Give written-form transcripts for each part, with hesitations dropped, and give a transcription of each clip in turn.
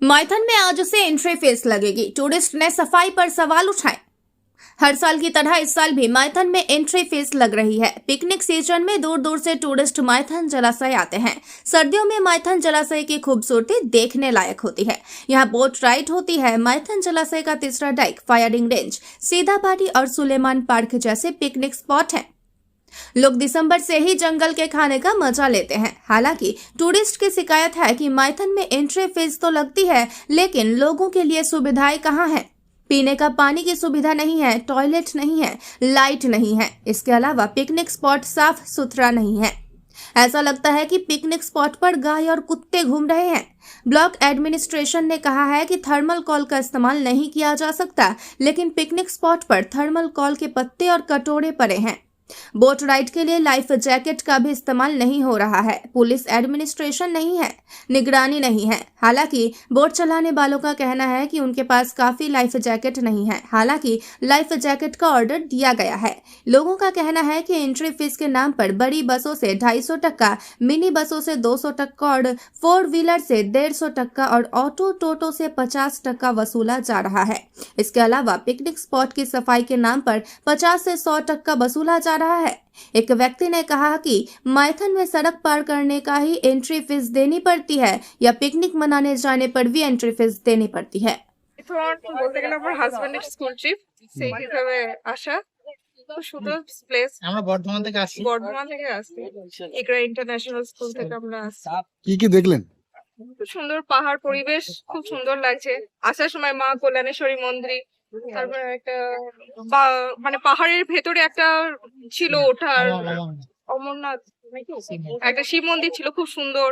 माइथन में आज से एंट्री फीस लगेगी। टूरिस्ट ने सफाई पर सवाल उठाए। हर साल की तरह इस साल भी माइथन में एंट्री फीस लग रही है। पिकनिक सीजन में दूर दूर से टूरिस्ट माइथन जलाशय आते हैं। सर्दियों में माइथन जलाशय की खूबसूरती देखने लायक होती है। यहाँ बोट राइड होती है। माइथन जलाशय का तीसरा डाइक, फायरिंग रेंज, सीधापाटी और सुलेमान पार्क जैसे पिकनिक स्पॉट हैं। लोग दिसंबर से ही जंगल के खाने का मजा लेते हैं। हालांकि टूरिस्ट की शिकायत है कि माइथन में एंट्री फीस तो लगती है, लेकिन लोगों के लिए सुविधाएं कहाँ हैं? पीने का पानी की सुविधा नहीं है, टॉयलेट नहीं है, लाइट नहीं है। इसके अलावा पिकनिक स्पॉट साफ सुथरा नहीं है। ऐसा लगता है कि पिकनिक स्पॉट पर गाय और कुत्ते घूम रहे हैं। ब्लॉक एडमिनिस्ट्रेशन ने कहा है कि थर्मल कॉल का इस्तेमाल नहीं किया जा सकता, लेकिन पिकनिक स्पॉट पर थर्मल कॉल के पत्ते और कटोरे पड़े हैं। बोट राइड के लिए लाइफ जैकेट का भी इस्तेमाल नहीं हो रहा है। पुलिस एडमिनिस्ट्रेशन नहीं है, निगरानी नहीं है। हालांकि बोट चलाने वालों का कहना है कि उनके पास काफी लाइफ जैकेट नहीं है। हालांकि लाइफ जैकेट का ऑर्डर दिया गया है। लोगों का कहना है कि एंट्री फीस के नाम पर बड़ी बसों से 250 टका, मिनी बसों से 200 टका और 4 व्हीलर से 150 टका और ऑटो टोटो से 50 टका वसूला जा रहा है। इसके अलावा पिकनिक स्पॉट की सफाई के नाम पर 50 से 100 टका वसूला जा रहा है। एक व्यक्ति ने कहा कि माइथन में सड़क पार करने का ही एंट्री फीस देनी पड़ती है या पिकनिक मनाने जाने पर भी एंट्री फीस देनी पड़ती है। বলতে গেলে আমার হাজবেন্ডের স্কুল ট্রিপ সেই হিসাবে আসা। খুব সুন্দর প্লেস। আমরা বর্ধমান থেকে আসছি। বর্ধমান থেকে আসছি, এগরা ইন্টারন্যাশনাল স্কুল থেকে আমরা আসছি। কি দেখলেন? খুব সুন্দর পাহাড় পরিবেশ, খুব সুন্দর লাগছে। আসার সময় মা কল্যাণেশ্বরী মন্দির, তারপরে একটা মানে পাহাড়ের ভেতরে একটা ছিল ওঠার অমরনাথ একটা শিব মন্দির ছিল, খুব সুন্দর।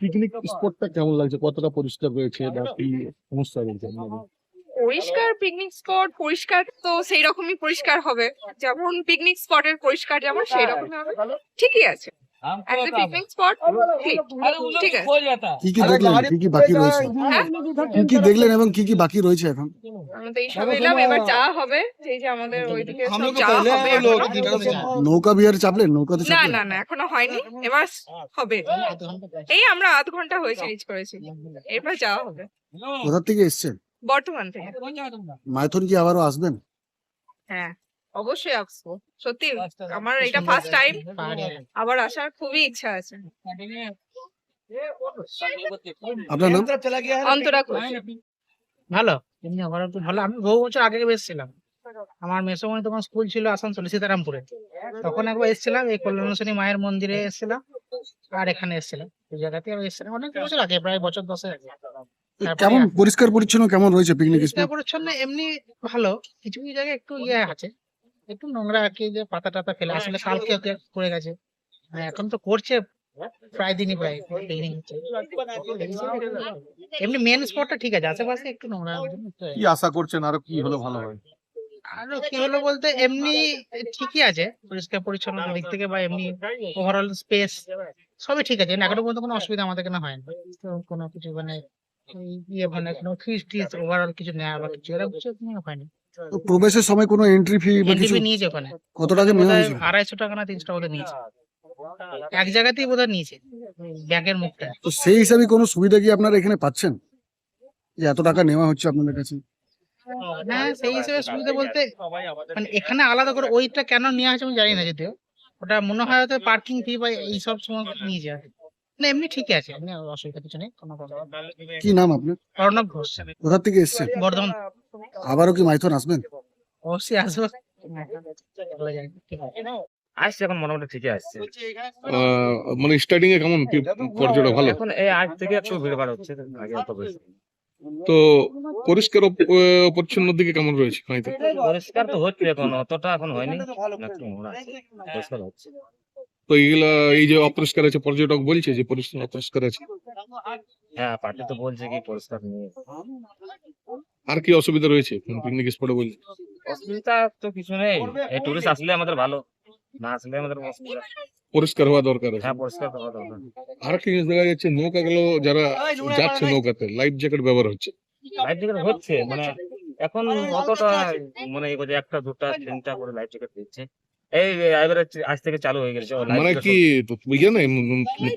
পিকনিক স্পটটা কেমন লাগছে? কতটা পরিষ্কার রয়েছে বা কি সমস্যা রয়েছে? পরিষ্কার পিকনিক স্পট পরিষ্কার তো সেই রকমই পরিষ্কার হবে, যেমন পিকনিক স্পটের পরিষ্কার যেমন সেই রকমই হবে। ঠিকই আছে, অ্যাজ এ পিকনিক স্পট ঠিক আছে। কি দেখলেন? কি বাকি রয়েছে? কি দেখলেন এবং কি বাকি রয়েছে এখন? আমরা তো এই সব এলাম, এবার যাওয়া হবে। এই যে আমাদের ওইদিকে সব যাওয়া হবে এখনো। নৌকা বিহারে চাপলেন? নৌকাতে না চাপলেন? না না, এখনো হয়নি, এবার হবে। এই আমরা আধ ঘন্টা হয়েছে রিচ করেছি, এরপর যাওয়া হবে। কোথা থেকে এসেছেন? বর্তমান থেকে। মাইথন কি আবারও আসবেন? হ্যাঁ অবশ্যই আসবো, সত্যি আমার এটা ফার্স্ট টাইম, আবার আসার খুবই ইচ্ছা আছে। আপনার নাম? অন্তরা ঘোষ। ভালো, এমনি ওভারঅল তো ভালো। আমি বহু বছর আগে এসেছিলাম। আমার মেসোমণি তখন স্কুল ছিল আসানসোলে সীতারামপুরে। তখন একবার এসেছিলাম, এই কল্যাণেশ্বরী মায়ের মন্দিরে এসেছিলাম, আর এখানে এসেছিলাম। এই জায়গাতে আমি এসেছিলাম অনেক বছর আগে, প্রায় বছর 10 আগে। কেমন পরিষ্কার পরিচ্ছন্ন কেমন রয়েছে পিকনিক স্পট? পরিষ্কার পরিচ্ছন্ন এমনি ভালো, কিছু কিছু জায়গায় একটু ইয়ে আছে, একটু নোংরা আর কি, যে পাতা টাতা ফেলে আসলে কালকে করে গেছে। এখন তো করছে প্রায় দিনই, প্রায় পিকনিক হচ্ছে। এমনি মেন স্পটটা ঠিক আছে, আশেপাশে একটু নোংরা। কি আশা করছেন আরো কি হলে ভালো হয়? আরো কি হলো বলতে এমনি ঠিকই আছে, পরিষ্কার পরিচ্ছন্নতার দিক থেকে বা এমনি ওভারঅল স্পেস সবই ঠিক আছে। এখনো পর্যন্ত কোনো অসুবিধা আমাদের এখানে হয়নি। তো কোনো কিছু মানে ইয়ে মানে কোনো ফিস টিস ওভারঅল কিছু নেওয়া বা কিছু এরকম কিছু হয়নি। তো প্রবেশের সময় কোনো এন্ট্রি ফি বা কিছু এন্ট্রি নিয়েছে ওখানে। কত টাকা নেওয়া হয়েছে? 250 টাকা না 300 টাকা নিয়েছে, এক জায়গাতেই বোধহয় নিয়েছে ব্যাংকের মুখটা। তো সেই হিসাবে কোনো সুবিধা কি আপনারা এখানে পাচ্ছেন যে এত টাকা নেওয়া হচ্ছে আপনাদের কাছে? হ্যাঁ সেই হিসেবে সুবিধা বলতে মানে এখানে আলাদা করে ওইটা কেন নেওয়া হয়েছে আমি জানি না, যদিও ওটা মনে হয় হয়তো পার্কিং ফি বা এইসব সময় নিয়েছে আর কি। না এমনি ঠিকই আছে, এমনি অসুবিধা কিছু নেই, কোনো প্রবলেম। কি নাম আপনার? অর্ণব ঘোষ, কোথা থেকে এসেছেন? বর্ধমান। আবারও কি মাইথন আসবেন? অবশ্যই আসবো। আসছে এখন মোটামুটি ঠিকই আসছে। মানে স্টার্টিং এ কেমন কি পর্যটক ভালো? এখন এই আজ থেকে একটু ভিড়ভাড় হচ্ছে, আগে অত বেশি। তো পরিষ্কার পরিচ্ছন্ন দিকে কেমন রয়েছে হয়তো? পরিষ্কার তো হচ্ছে, এখন অতটা এখন হয়নি, একটু নোংরা আছে, পরিষ্কার হচ্ছে। তো এইগুলা এই যে অপরিষ্কার আছে, পর্যটক বলছে যে পরিষ্কার অপরিষ্কার আছে। হ্যাঁ পার্টি তো বলছে কি পরিষ্কার নিয়ে। আর কি অসুবিধা রয়েছে পিকনিক স্পটে বলছে? অসুবিধা তো কিছু নেই, এই টুরিস্ট আসলে আমাদের ভালো, না আসলে আমাদের অসুবিধা। পরিষ্কার হওয়া দরকার আছে। হ্যাঁ পরিষ্কার তো হওয়া দরকার। আর কি জিনিস দেখা যাচ্ছে, নৌকা গুলো যারা যাচ্ছে নৌকাতে লাইফ জ্যাকেট ব্যবহার হচ্ছে। লাইফ জ্যাকেট হচ্ছে মানে এখন অতটা মানে এই একটা দুটা তিনটা করে লাইফ জ্যাকেট দিচ্ছে, এই এবারে আজ থেকে চালু হয়ে গেছে মানে কি ইয়ে নাই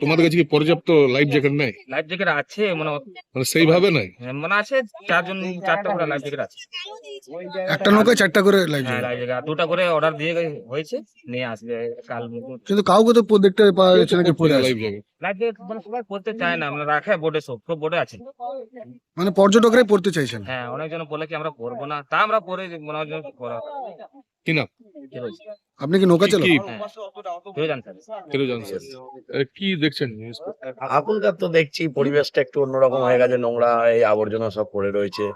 তোমাদের কাছে কি পর্যাপ্ত লাইফ জ্যাকেট নাই? লাইফ জ্যাকেট আছে মানে মানে সেইভাবে নাই? মানে আছে 4টা করে লাইফ জ্যাকেট আছে। একটা নৌকায় 4টা করে লাইফ হ্যাঁ লাইফ জ্যাকেট 2টা করে অর্ডার দিয়ে হয়েছে, নিয়ে আসবে কাল। কিন্তু কাউকে তো দেখতে পাওয়া যাচ্ছে নাকি পরে আছে। লাইফ জ্যাকেট লাইফ জ্যাকেট মানে সবাই পড়তে চায় না, মানে রাখে বোর্ডে, সব বোর্ডে আছে। মানে পর্যটকরাই পড়তে চাইছেন। হ্যাঁ অনেকজন বলে কি আমরা পড়বো না, তা আমরা পরে মনে হয় যেন পড়া। কি না? কি বলছি? আপনি কি নৌকা চালক? কি হ্যাঁ কেউ জানতে ফিরোজান স্যার কি দেখছেন নিউজ? এখনকার তো দেখছি পরিবেশটা একটু অন্যরকম হয়ে গেছে, নোংরা এই আবর্জনা সব পড়ে রয়েছে।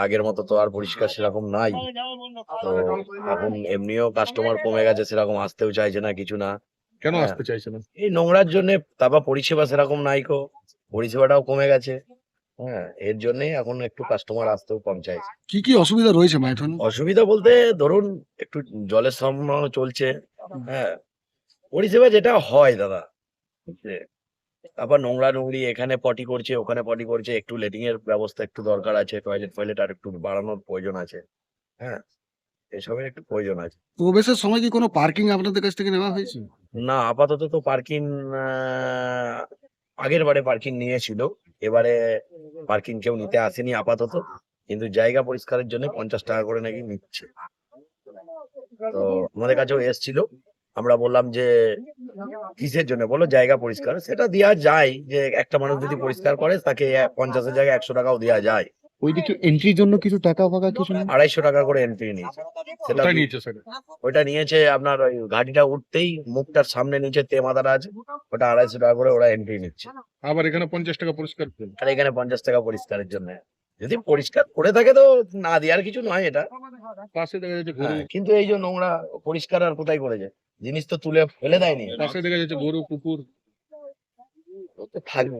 আগের মতো তো আর পরিষ্কার সেরকম নাই। তো এখন এমনিও কাস্টমার কমে গেছে, সেরকম আসতেও চাইছে না, কিছু না। কেন হ্যাঁ। আসতে চাইছে না? এই নোংরার জন্য, তারপর পরিষেবা সেরকম নাই কো, পরিষেবাটাও কমে গেছে। হ্যাঁ, এর জন্যই এখন একটু কাস্টমার আসতেও কম চাইছে। কি কি অসুবিধা রয়েছে মাইথনে? অসুবিধা বলতে ধরুন একটু জলের সমস্যা চলছে। হ্যাঁ, পরিষেবা যেটা হয় দাদা, বুঝলে? তারপর নোংরা নোংরি, এখানে পটি করছে ওখানে পটি করছে, একটু লেটিং এর ব্যবস্থা একটু দরকার আছে, টয়লেট ফয়লেট আর একটু বাড়ানোর প্রয়োজন আছে। হ্যাঁ, এসবের একটু প্রয়োজন আছে। প্রবেশের সময় কি কোনো পার্কিং আপনাদের কাছ থেকে নেওয়া হয়েছে? না, আপাতত তো পার্কিং আগের বারে পার্কিং নিয়েছিল, এবারে পার্কিং কেউ নিতে আসেনি আপাতত। কিন্তু জায়গা পরিষ্কারের জন্য 50 টাকা করে নাকি নিচ্ছে। তো আমাদের কাছেও এসছিল, আমরা বললাম যে কিসের জন্য, বলো জায়গা পরিষ্কার, সেটা দেওয়া যায়, যে একটা মানুষ যদি পরিষ্কার করে তাকে 50-এর জায়গায় 100 টাকাও দেওয়া যায়। ওইদিকে এন্ট্রির জন্য কিছু টাকা ফাঁকা কিছু নেই? 250 টাকা করে এন্ট্রি নিয়েছে। সেটা কোথায় নিয়েছে স্যার? ওইটা নিয়েছে আপনার ওই গাড়িটা উঠতেই মুখটার সামনে নিচে মাথাটা আছে, ওটা 250 টাকা করে ওরা এন্ট্রি নিচ্ছে। আবার এখানে 50 টাকা পরিষ্কার করুন। আর এখানে 50 টাকা পরিষ্কারের জন্য। যদি পরিষ্কার করে থাকে তো না দেওয়ার কিছু নয় এটা। পাশে দেখা যাচ্ছে গরু, হ্যাঁ, কিন্তু এই যে নোংরা পরিষ্কার আর কোথায় করেছে, জিনিস তো তুলে ফেলে দেয়নি। পাশে দেখা যাচ্ছে গরু কুকুর। ও তো থাকবে,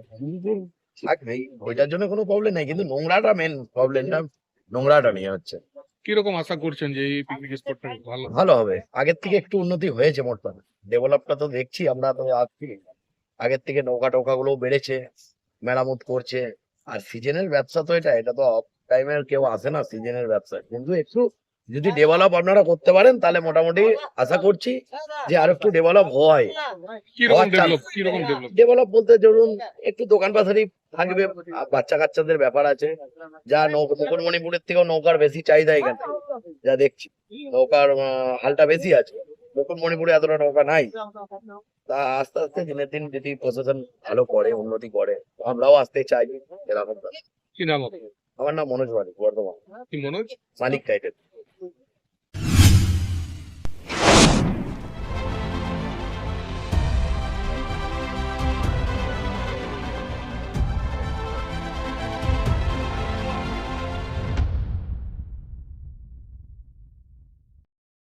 থাকবেই, ওইটার জন্য কোনো প্রবলেম নেই, কিন্তু নোংরাটা মেন প্রবলেমটা, নোংরাটা নিয়ে হচ্ছে। কিরকম আশা করছেন যে এই পিকনিক স্পটটা ভালো? ভালো হবে, আগের থেকে একটু উন্নতি হয়েছে, মোট কথা ডেভেলপটা তো দেখছি আমরা, তো আগের থেকে নৌকা টোকা গুলো বেড়েছে, মেরামত করছে। আর সিজনের ব্যবসা তো এটা তো অফ টাইমের কেউ আসে না সিজনের ব্যবসা, কিন্তু একটু যদি ডেভেলপ আপনারা করতে পারেন তাহলে মোটামুটি আশা করছি যে আর একটু ডেভেলপ হয়। কিরকম আচ্ছা। ডেভেলপ? কিরকম ডেভেলপ? ডেভেলপ বলতে ধরুন একটু দোকান পাশারি থাকবে, বাচ্চা কাচ্চাদের ব্যাপার আছে, যা মুকুটমণিপুরের থেকেও নৌকার বেশি চাহিদা এখানে, যা দেখছি নৌকার হালটা বেশি আছে। মুকুটমণিপুরে এতটা নৌকা নাই। তা আস্তে আস্তে দিনের দিন যদি প্রশাসন ভালো করে, উন্নতি করে, তো আমরাও আসতে চাই এরকম। কি নাম আপনার? আমার নাম মনোজ বাড়ি, বর্ধমান, কি মনোজ? মালিক টাইটেল।